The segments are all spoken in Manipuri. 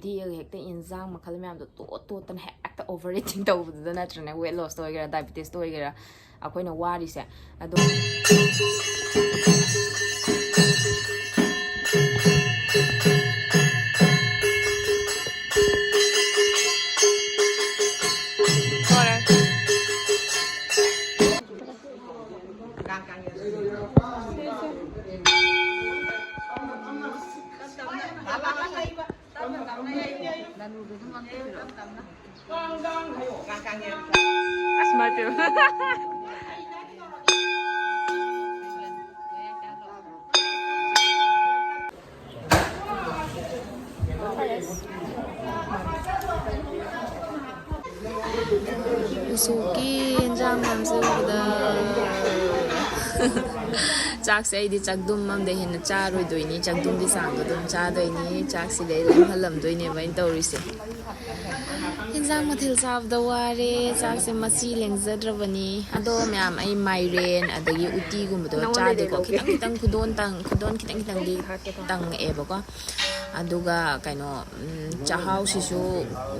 hekta injang makhal myam do to tan hekta overeating tawbudda natrane weight loss to igera diabetes to igera akoina wari se ado Usuki injang mamse uda chak se di chak dum mam de hin cha roi doi ni chak dum di sang do dum cha doi ni chak si de lam halam doi ni bain tori se injang mathil sav da ware chak se machi lengjadrabani ado myam ai mairen adagi uti gum do cha de ko kitang khudon kitang di tang e ba ko aduga kaino chahau sisu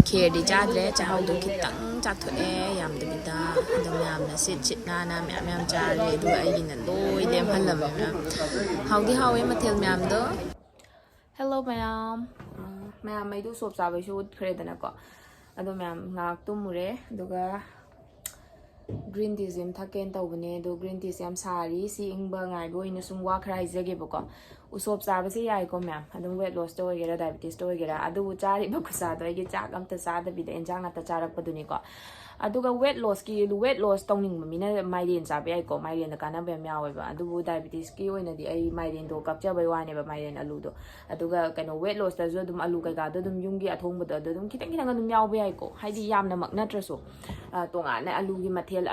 khe di chadre chahau do kitang chathok e yam de bida adom yam na sit na myam cha le du ai din loi dem halam na haudi hawe mathil myam do hello myam mai du sop sa bai su khre dana ko ado myam ngak tumure aduga green tea zim thaken tawbane do green tea yam sari si ingba ngai bo ina sum wa khrai jage bako usop chaba se yai ko myam adum weight loss to gera diabetes to gera adu chari ba khusa do igi chak am ta sa da bi de enjang na ta charak paduni ko aduga weight loss tawning mina mairen chabe ai ko mairen da kana bem yawe ba adu diabetes ki oina di ai mairen do kapcha bai wane ba mairen alu do aduga kano weight loss da zo dum alu kai ga do dum yungi athong ba do dum kitang dum yawe ai ko haidi yamna mak na traso tonga na alu gi mathel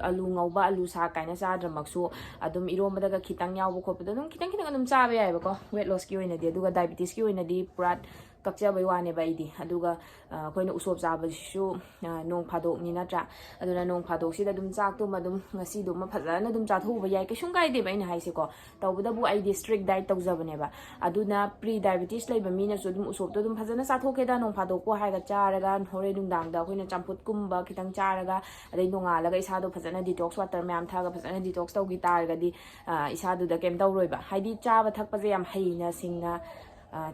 alu ngauba alu sa kaina sa dramaksu adum iroma daga kitang yawo khop do dum kitang dum chabe ai ba ko weight loss ki oina di aduga diabetes ki oina di prat kakcha bai wane bai di aduga koina usop chaba su nong phadok ni natra aduna nong phadok sida dum chak tu madum ngasi dum ma phajana dum cha thu ba yai ke shungai de bai na haise ko tawbuda bu ai district diet tawjabane ba aduna pre diabetes lai ba mina su dum usop to dum phajana sa thoke da nong phadok ko hai ga charaga hore dum dang da koina champut kumba kitang charaga adai nonga laga isa do phajana detox water myam thaga phajana detox tawgi tar ga di isa du da kem tawroi ba haidi chaba thakpa je yam haina singna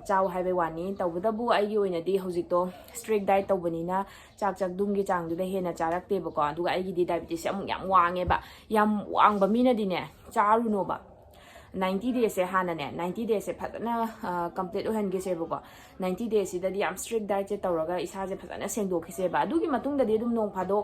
chow hai bai wani tawbuda bu ai gi oina di hojik to strict diet tawbani na chak dum gi chang du da hena charak te ba ko aduga ai gi di diabetes yam wange ba yam wang ba mina di ne charu no ba 90 days se hana ne 90 days se phadana complete ohan ge se bako 90 days sida di am strict diet che tawraga isa je phadana sengdo khise ba adugi matung da di dum nong phado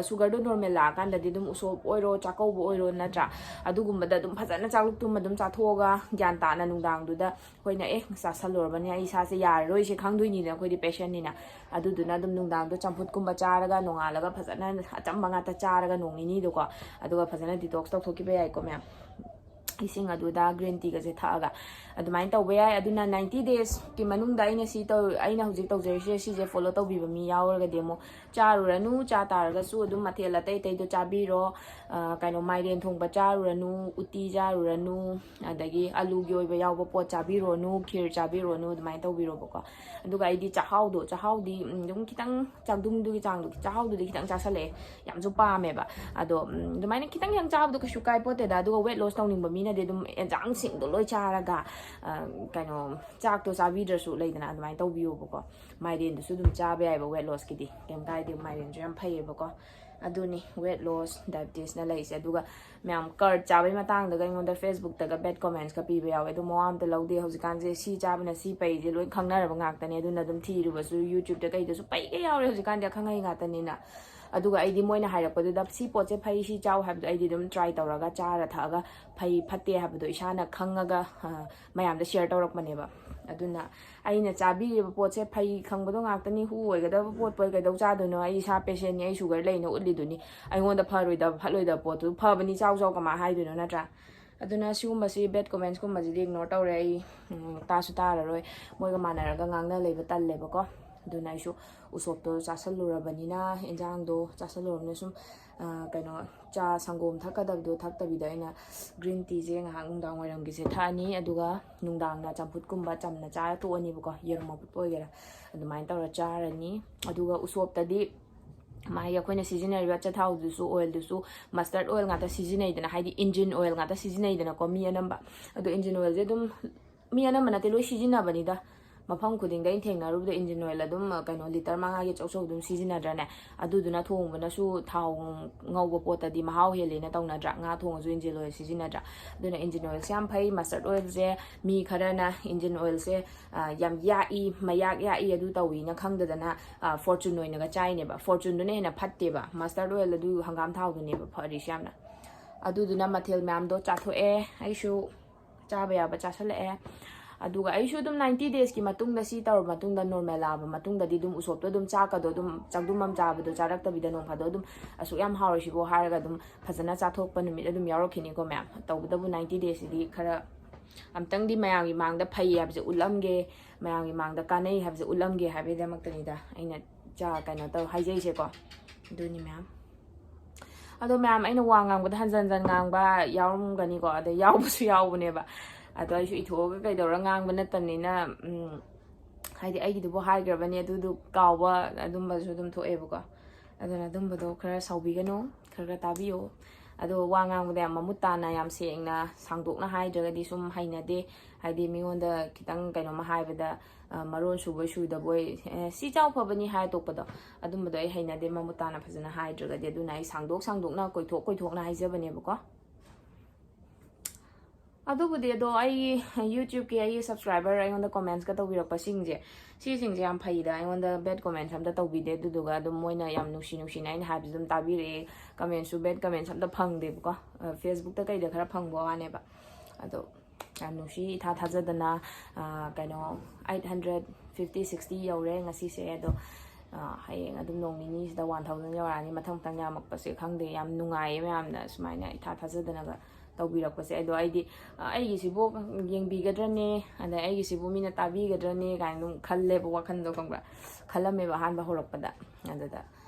sugar do normal la kan da di dum usop oiro chakau bo oiro na tra adugum da dum phadana chakluk tum dum cha thoga gyan ta na nungdang du da hoina sa salor ba ne isa se yar roi se khangdui ni na khoi di patient ni na adu du na dum nungdang do champut kum ba charaga nongalaga phadana acham banga ta charaga nong ni do ko aduga phadana detox tok thoki ba yai ko me ising aduda green tea ga je thaga adumain tawbe ai aduna 90 days ki manungda aina si taw aina hujik taw jeri si je follow taw bi ba mi yawra demo charuranu cha targa su adum mathela tai do chabiro kaino mairen thong ba charuranu uti jaruranu adagi alu gi oiba yawba pot chabiro nu khir chabiro nu adumai taw biro bako aduga idi chahau di dum kitang changdum du gi changdu chahau du di kitang chasale yam ju pa me ba ado adumai kitang yang chab du ka shukai pote da aduga weight loss tawning ba mi na de dum enjang sing do loi charaga kaino chak to sabi drasu leidana adumai tawbiyo bako mairen du su dum chabe ai ba weight loss ki di kem kai di mairen jam phai bako aduni weight loss diabetes na laise aduga myam card chabai matang daga ngonda facebook daga bad comments ka pibe yawe do moam te laude hojikan je si chabana si pai je loi khangna ba ngak tane aduna dum thiru ba su youtube da kai da su pai ke yawe hojikan da khangai nga tane na aduga aidi moina hairapadu da si poche phai si chaw habdu aidi dum try tawraga chara thaga phai phatte habdu isana khangaga mayam da share tawrak mane ba aduna aina chabi poche phai khangbado ngaktani hu oigada pot poi ga dau cha do no ai sa patient ni ai sugar lei no utli duni ai ngonda pharoi da phaloi da pot tu phabani chaw chaw kama hai do no na tra aduna siuma si bad comments ko maji ignore tawre ai ta su ta roi moi ga manaraga ngangna leiba tal leba ko ꯑꯗꯨꯅ ꯑꯩꯁꯨ ꯎꯁꯣꯞꯇꯣ ꯆꯥꯁꯜꯂꯨꯔꯕꯅꯤꯅ ꯏꯟꯖꯥꯡꯗꯣ ꯆꯥꯁꯜꯂꯨꯔꯕꯅꯤꯅ ꯁꯨꯝ ꯀꯩꯅꯣ ꯆꯥ ꯁꯪꯒꯣꯝ ꯊꯛꯀꯗꯕꯗꯣ ꯊꯛꯇꯕꯤꯗ ꯑꯩꯅ ꯒ꯭ꯔꯤꯟ ꯇꯤꯁꯦ ꯉꯥꯏꯍꯥꯛ ꯅꯨꯡꯗꯥꯡ ꯋꯥꯏꯔꯝꯒꯤꯁꯦ ꯊꯛꯑꯅꯤ ꯑꯗꯨꯒ ꯅꯨꯡꯗꯥꯡꯅ ꯆꯝꯐꯨꯠꯀꯨꯝꯕ ꯆꯝꯅ ꯆꯥꯔ ꯇꯣꯛꯑꯅꯤꯕꯀꯣ ꯌꯦꯔꯨꯝ ꯑꯐꯨꯠꯄ ꯑꯣꯏꯒꯦꯔꯥ ꯑꯗꯨꯃꯥꯏꯅ ꯇꯧꯔ ꯆꯥꯔꯅꯤ ꯑꯗꯨꯒ ꯎꯁꯣꯞꯇꯗꯤ ꯃꯥꯒꯤ ꯑꯩꯈꯣꯏꯅ ꯁꯤꯖꯤꯟꯅꯔꯤꯕ ꯑꯆꯥꯊꯥꯎꯗꯨꯁꯨ ꯑꯣꯏꯜꯗꯨꯁꯨ ꯃꯁꯇꯔꯗ ꯑꯣꯏꯜ ꯉꯥꯛꯇ ꯁꯤꯖꯤꯟꯅꯩꯗꯅ ꯍꯥꯏꯗꯤ ꯏꯟꯖꯤꯟ ꯑꯣꯏꯜ ꯉꯥꯛꯇ ꯁꯤꯖꯤꯟꯅꯩꯗꯅꯀꯣ ꯃꯤ ꯑꯅꯝꯕ ꯑꯗꯣ ꯏꯟꯖꯤꯟ ꯑꯣꯏꯜꯁꯦ ꯑꯗꯨꯝ ꯃꯤ ꯑꯅꯝꯕ ꯅꯠꯇꯦ ꯂꯣꯏ ꯁꯤꯖꯤꯟꯅꯕꯅꯤꯗ ꯃꯐꯝ ꯈꯨꯗꯤꯡꯗ ꯑꯩꯅ ꯊꯦꯡꯅꯔꯨꯕꯗ ꯏꯟꯖꯤꯟ ꯑꯣꯏꯜ ꯑꯗꯨꯝ ꯀꯩꯅꯣ ꯂꯤꯇꯔ 5ꯒꯤ ꯑꯆꯧ ꯑꯗꯨꯝ ꯁꯤꯖꯤꯟꯅꯗ꯭ꯔꯅꯦ ꯑꯗꯨꯗꯨꯅ ꯊꯣꯡꯕꯅꯁꯨ ꯊꯥꯎ ꯉꯧꯕ ꯄꯣꯠꯇꯗꯤ ꯃꯍꯥꯎ ꯍꯦꯜꯂꯦꯅ ꯇꯧꯅꯗ꯭ꯔꯥ ꯉꯥ ꯊꯣꯡꯉꯁꯨ ꯏꯟꯖꯤꯟ ꯑꯣꯏꯜ ꯁꯤꯖꯤꯟꯅꯗ꯭ꯔꯥ ꯑꯗꯨꯅ ꯏꯟꯖꯤꯟ ꯑꯣꯏꯜꯁꯦ ꯌꯥꯝ ꯐꯩ ꯃꯁꯇꯔꯗ ꯑꯣꯏꯜꯁꯦ ꯃꯤ ꯈꯔꯅ ꯏꯟꯖꯤꯟ ꯑꯣꯏꯜꯁꯦ ꯌꯥꯝ ꯌꯥꯛꯏ ꯃꯌꯥꯛ ꯌꯥꯛꯏ ꯑꯗꯨ ꯇꯧꯏꯅ ꯈꯪꯗꯗꯅ ꯐꯣꯔꯆꯨꯟ ꯑꯣꯏꯅꯒ ꯆꯥꯏꯅꯦꯕ ꯐꯣꯔꯆꯨꯟꯗꯨꯅ ꯍꯦꯟꯅ ꯐꯠꯇꯦꯕ ꯃꯁꯇꯔꯗ ꯑꯣꯏꯜ ꯑꯗꯨ ꯍꯪꯒꯥꯝ ꯊꯥꯎꯗꯨꯅꯦꯕ ꯐꯔꯤꯁꯦ ꯌꯥꯝꯅ ꯑꯗꯨꯗꯨꯅ ꯃꯊꯦꯜ ꯃꯌꯥꯝꯗꯣ ꯆꯥꯊꯣꯛꯑꯦ ꯑꯩꯁꯨ ꯆꯥꯕ ꯌꯥꯕ ꯆꯥꯁꯜꯂꯛꯑꯦ ꯑꯗꯨꯒ ꯑꯩꯁꯨ ꯑꯗꯨꯝ 90 ꯗꯦꯖꯀꯤ ꯃꯇꯨꯡꯗ ꯁꯤ ꯇꯧꯔꯕ ꯃꯇꯨꯡꯗ ꯅꯣꯔꯃꯦꯜ ꯂꯥꯛꯑꯕ ꯃꯇꯨꯡꯗꯗꯤ ꯑꯗꯨꯝ ꯎꯁꯣꯞꯇꯣ ꯑꯗꯨꯝ ꯆꯥꯛꯀꯗꯣ ꯑꯗꯨꯝ ꯆꯥꯛꯗꯨꯝ ꯑꯃ ꯆꯥꯕꯗꯣ ꯆꯥꯔꯛꯇꯕꯤꯗ ꯅꯣꯡ ꯐꯥꯗꯣ ꯑꯗꯨꯝ ꯑꯁꯨꯛ ꯌꯥꯝ ꯍꯥꯎꯔꯤꯁꯤꯕꯣ ꯍꯥꯏꯔꯒ ꯑꯗꯨꯝ ꯐꯖꯅ ꯆꯥꯊꯣꯛꯄ ꯅꯨꯃꯤꯠ ꯑꯗꯨꯝ ꯌꯥꯎꯔꯛꯈꯤꯅꯤꯀꯣ ꯃꯌꯥꯝ ꯇꯧꯕꯇꯕꯨ 90 ꯗꯦꯖꯁꯤꯗꯤ ꯈꯔ ꯑꯝꯇꯪꯗꯤ ꯃꯌꯥꯝꯒꯤ ꯃꯥꯡꯗ ꯐꯩ ꯍꯥꯏꯕꯁꯦ ꯎꯠꯂꯝꯒꯦ ꯃꯌꯥꯝꯒꯤ ꯃꯥꯡꯗ ꯀꯥꯟꯅꯩ ꯍꯥꯏꯕꯁꯦ ꯎꯠꯂꯝꯒꯦ ꯍꯥꯏꯕꯒꯤꯗꯃꯛꯇꯅꯤꯗ ꯑꯩꯅ ꯀꯩꯅꯣ ꯇꯧ ꯍꯥꯏꯖꯩꯁꯦꯀꯣ ꯑꯗꯨꯅꯤ ꯃꯌꯥꯝ ꯑꯗꯣ ꯃꯌꯥꯝ ꯑꯩꯅ ꯋꯥ ꯉꯥꯡꯕꯗ ꯍꯟꯖꯟ ꯍꯟꯖꯟ ꯉꯥꯡꯕ ꯌꯥꯎꯔꯝꯒꯅꯤꯀꯣ ꯑꯗꯩ ꯌꯥꯎꯕꯁꯨ ꯌꯥꯎꯕꯅꯦꯕ ꯑꯗꯣ ꯑꯩꯁꯨ ꯏꯊꯣꯛꯑꯒ ꯀꯩꯗꯧꯔ ꯉꯥꯡꯕ ꯅꯠꯇꯕꯅꯤ나 ꯍꯥꯏꯗꯤ ꯑꯩꯒꯤꯗꯨꯕꯨ ꯍꯥꯏꯈ꯭ꯔꯕꯅꯤ ꯑꯗꯨꯗꯨ ꯀꯥꯎꯕ ꯑꯗꯨꯝꯕꯁꯨ ꯑꯗꯨꯝ ꯊꯣꯛꯑꯦꯕꯀꯣ ꯑꯗꯨꯅ ꯑꯗꯨꯝꯕꯗꯣ ꯈꯔ ꯁꯥꯎꯕꯤꯒꯅꯨ ꯈꯔ ꯇꯥꯕꯤꯌꯣ ꯑꯗꯣ ꯋꯥ ꯉꯥꯡꯕꯗ ꯌꯥꯝ ꯃꯃꯨꯠ ꯇꯥꯅ ꯌꯥꯝ ꯁꯦꯡꯅ ꯁꯥꯡꯗꯣꯛꯅ ꯍꯥꯏꯗ꯭ꯔꯒꯗꯤ ꯁꯨꯝ ꯍꯩꯅꯗꯦ ꯍꯥꯏꯗꯤ ꯃꯤꯉꯣꯟꯗ ꯈꯤꯇꯪ ꯀꯩꯅꯣꯝꯃ ꯍꯥꯏꯕꯗ ꯃꯔꯣꯟ ꯁꯨꯕꯣꯏ ꯁꯨꯗꯕꯣꯏ ꯁꯤ ꯆꯥꯎ ꯐꯕꯅꯤ ꯍꯥꯏ ꯇꯣꯛꯄꯗꯣ ꯑꯗꯨꯝꯕꯗꯣ ꯑꯩ ꯍꯩꯅꯗꯦ ꯃꯃꯨꯠ ꯇꯥꯅ ꯐꯖꯅ ꯍꯥꯏꯗ꯭ꯔꯒꯗꯤ ꯑꯗꯨꯅ ꯑꯩ ꯁꯥꯡꯗꯣꯛꯅ ꯀꯣꯏꯊꯣꯛꯅ ꯍꯥꯏꯖꯕꯅꯦꯕꯀꯣ ꯑꯗꯨꯕꯨꯗꯤ ꯑꯗꯣ ꯑꯩ ꯌꯨꯇ꯭ꯌꯨꯕꯀꯤ ꯑꯩꯒꯤ ꯁꯕꯁꯀ꯭ꯔꯥꯏꯕꯔ ꯑꯩꯉꯣꯟꯗ ꯀꯣꯃꯦꯟꯠꯁꯀ ꯇꯧꯕꯤꯔꯛꯄꯁꯤꯡꯁꯦ ꯁꯤꯁꯤꯡꯁꯦ ꯌꯥꯝ ꯐꯩꯗ ꯑꯩꯉꯣꯟꯗ ꯕꯦꯗ ꯀꯣꯃꯦꯟꯠꯁ ꯑꯝꯇ ꯇꯧꯕꯤꯗꯦ ꯑꯗꯨꯗꯨꯒ ꯑꯗꯨꯝ ꯃꯣꯏꯅ ꯌꯥꯝ ꯅꯨꯡꯁꯤꯅ ꯑꯩꯅ ꯍꯥꯏꯕꯁꯨ ꯑꯗꯨꯝ ꯇꯥꯕꯤꯔꯛꯑꯦ ꯀꯃꯦꯟꯠꯁꯨ ꯕꯦꯗ ꯀꯃꯦꯟꯠꯁ ꯑꯝꯇ ꯐꯪꯗꯦꯕꯀꯣ ꯐꯦꯁꯕꯨꯛꯇ ꯀꯩꯗ ꯈꯔ ꯐꯪꯕ ꯋꯥꯅꯦꯕ ꯑꯗꯣ ꯌꯥꯝ ꯅꯨꯡꯁꯤ ꯏꯊꯥ ꯊꯥꯖꯗꯅ ꯀꯩꯅꯣ 850-60 ꯌꯧꯔꯦ ꯉꯁꯤꯁꯦ ꯑꯗꯣ ꯍꯌꯦꯡ ꯑꯗꯨꯝ ꯅꯣꯡ ꯅꯤꯅꯤꯁꯤꯗ 1000 ꯌꯧꯔꯛꯑꯅꯤ ꯃꯊꯪ ꯌꯥꯝꯃꯛꯄꯁꯦ ꯈꯪꯗꯦ ꯌꯥꯝ ꯅꯨꯡꯉꯥꯏꯌꯦ ꯃꯌꯥꯝꯅ ꯁꯨꯃꯥꯏꯅ ꯏꯊꯥ ꯊꯥꯖꯗꯅꯒ ꯇꯧꯕꯤꯔꯛꯄꯁꯦ ꯑꯗꯣ ꯑꯩꯗꯤ ꯑꯩꯒꯤꯁꯤꯕꯨ ꯌꯦꯡꯕꯤꯒꯗ꯭ꯔꯅꯦ ꯑꯗꯩ ꯑꯩꯒꯤꯁꯤꯕꯨ ꯃꯤꯅ ꯇꯥꯕꯤꯒꯗ꯭ꯔꯅꯦ ꯀꯥꯏꯅ ꯑꯗꯨꯝ ꯈꯜꯂꯦꯕ ꯋꯥꯈꯜꯗꯣ ꯈꯪꯕ꯭ꯔꯥ ꯈꯜꯂꯝꯃꯦꯕ ꯑꯍꯥꯟꯕ ꯍꯧꯔꯛꯄꯗ ꯑꯗꯨꯗ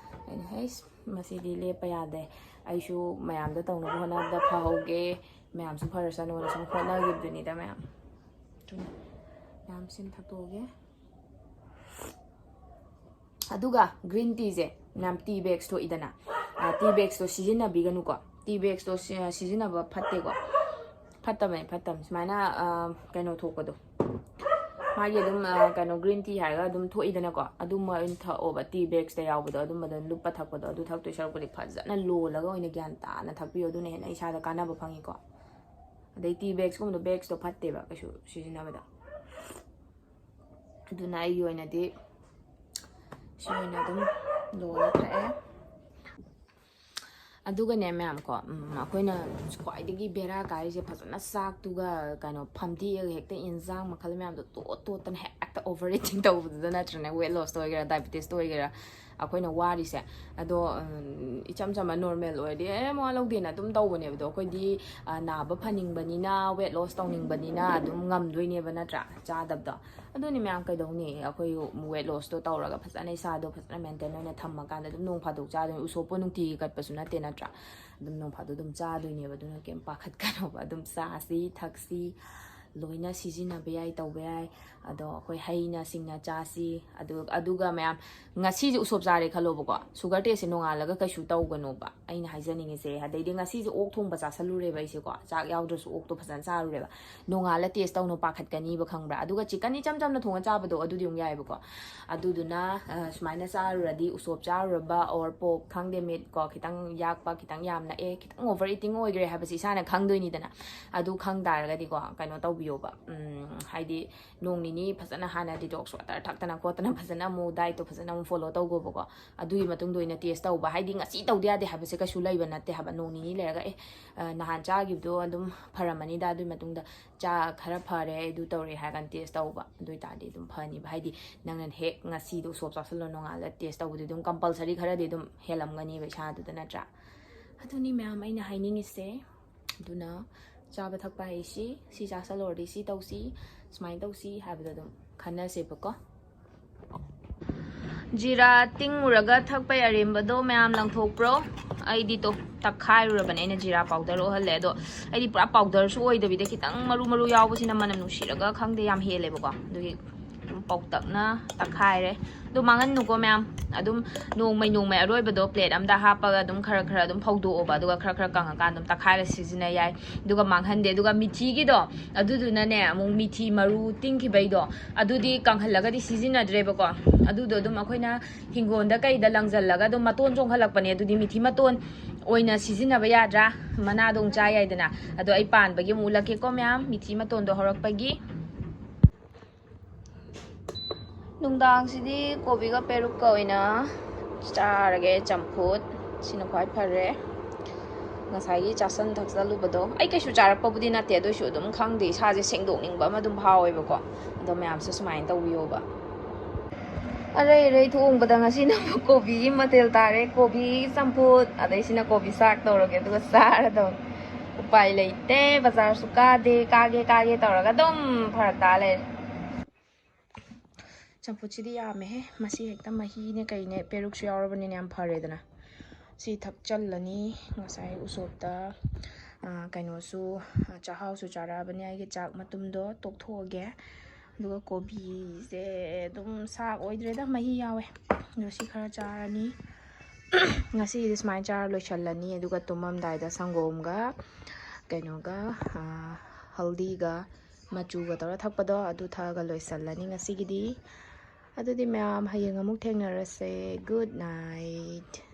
ꯑꯩꯅ ꯍꯩꯁ ꯃꯁꯤꯗꯤ ꯂꯦꯞꯄ ꯌꯥꯗꯦ ꯑꯩꯁꯨ ꯃꯌꯥꯝꯗ ꯇꯧꯅꯕ ꯍꯣꯠꯅꯕꯗ ꯐꯍꯧꯒꯦ ꯃꯌꯥꯝꯁꯨ ꯐꯔꯁꯅꯣꯅ ꯁꯨꯝ ꯍꯣꯠꯅꯈꯤꯕꯗꯨꯅꯤꯗ ꯃꯌꯥꯝ ꯁꯤꯟ ꯊꯛꯇꯣꯛꯑꯒꯦ ꯑꯗꯨꯒ ꯒ꯭ꯔꯤꯟ ꯇꯤꯁꯦ ꯃꯌꯥꯝ ꯇꯤ ꯕꯦꯒꯁ ꯊꯣꯛꯏꯗꯅ ꯇꯤ ꯕꯦꯒꯁꯇꯣ ꯁꯤꯖꯤꯟꯅꯕꯤꯒꯅꯨꯀꯣ ꯇꯤ ꯕꯦꯒꯁꯇꯣ ꯁꯤꯖꯤꯟꯅꯕ ꯐꯠꯇꯦꯀꯣ ꯐꯠꯇꯕꯅꯤ ꯁꯨꯃꯥꯏꯅ ꯀꯩꯅꯣ ꯊꯣꯛꯄꯗꯣ ꯃꯥꯒꯤ ꯑꯗꯨꯝ ꯀꯩꯅꯣ ꯒ꯭ꯔꯤꯟ ꯇꯤ ꯍꯥꯏꯔꯒ ꯑꯗꯨꯝ ꯊꯣꯛꯏꯗꯅꯀꯣ ꯑꯗꯨꯝꯕ ꯑꯣꯏꯅ ꯊꯛꯑꯣꯕ ꯇꯤ ꯕꯦꯒꯁꯇ ꯌꯥꯎꯕꯗꯣ ꯑꯗꯨꯝꯕꯗ ꯂꯨꯞꯄ ꯊꯛꯄꯗꯣ ꯑꯗꯨ ꯊꯛꯇꯣꯏ ꯁꯔꯨꯛꯄꯨꯗꯤ ꯐꯖꯅ ꯂꯣꯜꯂꯒ ꯑꯣꯏꯅ ꯒ꯭ꯌꯥꯟ ꯇꯥꯅ ꯊꯛꯄꯤꯌꯣ ꯑꯗꯨꯅ ꯍꯦꯟꯅ ꯏꯁꯥꯗ ꯀꯥꯟꯅꯕ ꯐꯪꯉꯤꯀꯣ ꯑꯗꯩ ꯇꯤ ꯕꯦꯒꯁꯀꯨꯝꯕꯗꯣ ꯕꯦꯒꯁꯇꯣ ꯐꯠꯇꯦꯕ ꯀꯩꯁꯨ ꯁꯤꯖꯤꯟꯅꯕꯗ ꯑꯗꯨꯅ ꯑꯩꯒꯤ ꯑꯣꯏꯅꯗꯤ ꯁꯤ ꯑꯣꯏꯅ ꯑꯗꯨꯝ ꯂꯣꯜꯂ ꯊꯛꯑꯦ ꯑꯗꯨꯒꯅꯦ ꯃꯌꯥꯝ ꯀꯣ ꯑꯩꯈꯣꯏꯅ ꯈ꯭ꯋꯥꯏꯗꯒꯤ ꯕꯦꯔꯥ ꯀꯥꯏꯔꯤꯁꯦ ꯐꯖꯅ ꯆꯥꯛꯇꯨꯒ ꯀꯩꯅꯣ ꯐꯝꯗꯤꯛꯑꯒ ꯍꯦꯛꯇ ꯏꯟꯖꯥꯡ ꯃꯈꯜ ꯃꯌꯥꯝꯗꯣ ꯇꯣꯠꯇꯅ ꯍꯦꯛꯇ ꯑꯣꯚꯔ ꯏꯇꯤꯡ ꯇꯧꯕꯗꯨꯗ ꯅꯠꯇ꯭ꯔꯅꯦ ꯋꯦꯠ ꯂꯣꯁꯇ ꯑꯣꯏꯒꯦꯔꯥ ꯗꯥꯏꯕꯦꯇꯤꯁꯇ ꯑꯣꯏꯒꯦꯔꯥ ꯑꯩꯈꯣꯏꯅ ꯋꯥꯔꯤꯁꯦ ꯑꯗꯣ ꯏꯆꯝ ꯆꯝꯕ ꯅꯣꯔꯃꯦꯜ ꯑꯣꯏꯔꯗꯤ ꯃꯋꯥ ꯂꯧꯗꯦꯅ ꯑꯗꯨꯝ ꯇꯧꯕꯅꯦꯕ ꯑꯗꯣ ꯑꯩꯈꯣꯏꯗꯤ ꯅꯥꯕ ꯐꯅꯤꯡꯕꯅꯤꯅ ꯋꯦꯠ ꯂꯣꯁ ꯇꯧꯅꯤꯡꯕꯅꯤ나 ꯑꯗꯨꯝ ꯉꯝꯗꯣꯏꯅꯦꯕ ꯅꯠꯇ꯭ꯔꯥ ꯆꯥꯗꯕꯗꯣ ꯑꯗꯨꯅꯤ ꯃꯌꯥꯝ ꯀꯩꯗꯧꯅꯤ ꯑꯩꯈꯣꯏ ꯋꯦꯠ ꯂꯣꯁꯇꯣ ꯇꯧꯔꯒ ꯐꯖꯅ ꯏꯁꯥꯗꯣ ꯐꯖꯅ ꯃꯦꯟꯇꯦꯟ ꯑꯣꯏꯅ ꯊꯝꯃꯀꯥꯟꯗ ꯑꯗꯨꯝ ꯅꯣꯡ ꯐꯥꯗꯣꯛ ꯆꯥꯗꯣꯏꯅꯤ ꯎꯁꯣꯞꯄꯨ ꯅꯨꯡꯇꯤꯒꯤ ꯀꯠꯄꯁꯨ ꯅꯠꯇꯦ ꯅꯠꯇ꯭ꯔꯥ ꯑꯗꯨꯝ ꯅꯣꯡ ꯐꯥꯗꯣꯛ ꯑꯗꯨꯝ ꯆꯥꯗꯣꯏꯅꯦꯕ ꯑꯗꯨꯅ ꯀꯩꯝ ꯄꯥꯈꯠꯀꯅꯣꯕ ꯑꯗꯨꯝ ꯆꯥꯁꯤ ꯊꯛꯁꯤ ꯂꯣꯏꯅ ꯁꯤꯖꯤꯟꯅꯕ ꯌꯥꯏ ꯇꯧꯕ ꯌꯥꯏ ꯑꯗꯣ ꯑꯩꯈꯣꯏ ꯍꯩꯅ ꯁꯤꯡꯅ ꯆꯥꯁꯤ ꯑꯗꯨꯒ ꯃꯌꯥꯝ ꯉꯁꯤꯁꯦ ꯎꯁꯣꯞ ꯆꯥꯔꯦ ꯈꯜꯂꯣꯕꯀꯣ ꯁꯨꯒꯔ ꯇꯦꯁꯁꯦ ꯅꯣꯡꯉꯥꯜꯂꯒ ꯀꯩꯁꯨ ꯇꯧꯒꯅꯣꯕ ꯑꯩꯅ ꯍꯥꯏꯖꯅꯤꯡꯉꯤꯁꯦ ꯑꯗꯩꯗꯤ ꯉꯁꯤꯁꯦ ꯑꯣꯛ ꯊꯣꯡꯕ ꯆꯥꯁꯜꯂꯨꯔꯦꯕ ꯑꯩꯁꯦꯀꯣ ꯆꯥꯛ ꯌꯥꯎꯗ꯭ꯔꯁꯨ ꯑꯣꯛꯇꯣ ꯐꯖꯅ ꯆꯥꯔꯨꯔꯦꯕ ꯅꯣꯡꯉꯥꯜꯂ ꯇꯦꯁ ꯇꯧꯅꯣ ꯄꯥꯈꯠꯀꯅꯤꯕ ꯈꯪꯕ꯭ꯔꯥ ꯑꯗꯨꯒ ꯆꯤꯛꯀꯟ ꯏꯆꯝ ꯆꯝꯅ ꯊꯣꯡꯉ ꯆꯥꯕꯗꯣ ꯑꯗꯨꯗꯤ ꯑꯃꯨꯛ ꯌꯥꯏꯑꯕꯀꯣ ꯑꯗꯨꯗꯨꯅ ꯁꯨꯃꯥꯏꯅ ꯆꯥꯔꯨꯔꯗꯤ ꯎꯁꯣꯞ ꯆꯥꯔꯨꯔꯕ ꯑꯣꯔ ꯄꯣꯛ ꯈꯪꯗꯦ ꯃꯤꯠ ꯀꯣ ꯈꯤꯇꯪ ꯌꯥꯛꯄ ꯈꯤꯇꯪ ꯌꯥꯝꯅ ꯈꯤꯇꯪ ꯑꯣꯚꯔ ꯏꯇꯤꯡ ꯑꯣꯏꯈ꯭ꯔꯦ ꯍꯥꯏꯕꯁꯤ ꯏꯁꯥꯅ ꯈꯪꯗꯣꯏꯅꯤꯗꯅ ꯑꯗꯨ ꯈꯪ ꯇꯥꯔꯒꯗꯤꯀꯣ ꯀꯩꯅꯣ ꯇꯧꯕꯤꯌꯣꯕ ꯍꯥꯏꯗꯤ ꯅꯣꯡ ꯅꯤꯅꯤ ꯐꯖꯅ ꯍꯥꯟꯅ ꯗꯤꯇꯣꯛꯁ ꯋꯥꯇꯔ ꯊꯛꯇꯅ ꯈꯣꯠꯇꯅ ꯐꯖꯅ ꯑꯃꯨꯛ ꯗꯥꯏꯠꯇꯣ ꯐꯖꯅ ꯑꯃꯨꯛ ꯐꯣꯂꯣ ꯇꯧꯒꯣꯕꯀꯣ ꯑꯗꯨꯒꯤ ꯃꯇꯨꯡꯗ ꯑꯣꯏꯅ ꯇꯦꯁ ꯇꯧꯕ ꯍꯥꯏꯗꯤ ꯉꯁꯤ ꯇꯧꯗ ꯌꯥꯗꯦ ꯍꯥꯏꯕꯁꯦ ꯀꯩꯁꯨ ꯂꯩꯕ ꯅꯠꯇꯦ ꯍꯥꯏꯕ ꯅꯣꯡ ꯅꯤꯅꯤ ꯂꯩꯔꯒ ꯅꯍꯥꯟ ꯆꯥꯈꯤꯕꯗꯣ ꯑꯗꯨꯝ ꯐꯔꯝꯃꯅꯤꯗ ꯑꯗꯨꯒꯤ ꯃꯇꯨꯡꯗ ꯈꯔ ꯐꯔꯦ ꯑꯗꯨ ꯇꯧꯔꯦ ꯍꯥꯏꯔꯒ ꯇꯦꯁ ꯇꯧꯕ ꯑꯗꯨ ꯑꯣꯏꯇꯥꯔꯗꯤ ꯑꯗꯨꯝ ꯐꯅꯤꯕ ꯍꯥꯏꯗꯤ ꯅꯪꯅ ꯍꯦꯛ ꯉꯁꯤꯗꯣ ꯎꯁꯣꯞ ꯆꯥꯁꯤꯜꯂꯣ ꯅꯣꯡꯉꯥꯜꯂ ꯇꯦꯁ ꯇꯧꯕꯗꯤ ꯑꯗꯨꯝ ꯀꯝꯄꯜꯁꯔꯤ ꯈꯔꯗꯤ ꯑꯗꯨꯝ ꯍꯦꯜꯂꯝꯒꯅꯤꯕ ꯏꯁꯥꯗꯨꯗ ꯅꯠꯇ꯭ꯔꯥ ꯑꯗꯨꯅꯤ ꯃꯌꯥꯝ ꯑꯩꯅ ꯍꯥꯏꯅꯤꯡꯉꯤꯁꯦ ꯑꯗꯨꯅ ꯆꯥꯕ ꯊꯛꯄ ꯍꯥꯏꯁꯤ ꯁꯤ ꯆꯥꯁꯜꯂꯨꯔꯗꯤ ꯁꯤ ꯇꯧꯁꯤ ꯁꯨꯃꯥꯏꯅ ꯇꯧꯁꯤ ꯍꯥꯏꯕꯗꯣ ꯑꯗꯨꯝ ꯈꯟꯅꯁꯦꯕꯀꯣ Jira tinguraga thakpa yarembado mayam langthokpro aidi to takhairurabane aina jira powder ohalle do aidi pura powder su oidabide khitang maru maru yawbasina manam nushiraga khangde yam helebako dugi pautakna takhaire do mangan nuko mayam adum nongmai aroibado plate amda hapaga adum khara khara adum phaudo oba duga khara khara kanga kan adum takhaire sizina yai duga manghande duga mithi gi do aduduna ne amung mithi maru tingki baido adudi kanghallaga di sizina drebako adudo adum akoina hingonda kaida langjallaga adum maton jonghalakpane adudi mithi maton oina sizina ba yadra mana dong cha yaidana ado ai pan bagi mulake ko myam mithi maton do horakpagi nungdang sidi kobi ga peruk ka oina charage champut sina khwai phare ngasai chasan thaksalu bado ai kaisu charak pabudi na te do shu dum khangde sa je sengdok ningba ma dum hawe ba ko ado myam su sumain tawiyo ba arai thong bada ngasi na kobi matel tare kobi champut adai sina kobi sak tawrage duga sara do upai leite bazar su kage tawraga dum pharak ta le champutchidi yame he masi hekta mahi ne kai ne peruk su yaurabani ne am phare dana si thakchallani ngasai usopta kaino su chahau su charabani ai ge chak matumdo tokthoge duga kobi se dum sak oidreda mahi yawe do si khara charani ngasi this mai char lochallani aduga tumam daida sangomga kainoga haldi ga machu ga tora thakpado adu thaga loisallani ngasi gidi adudi mayam hayeng amuk thengnarase good night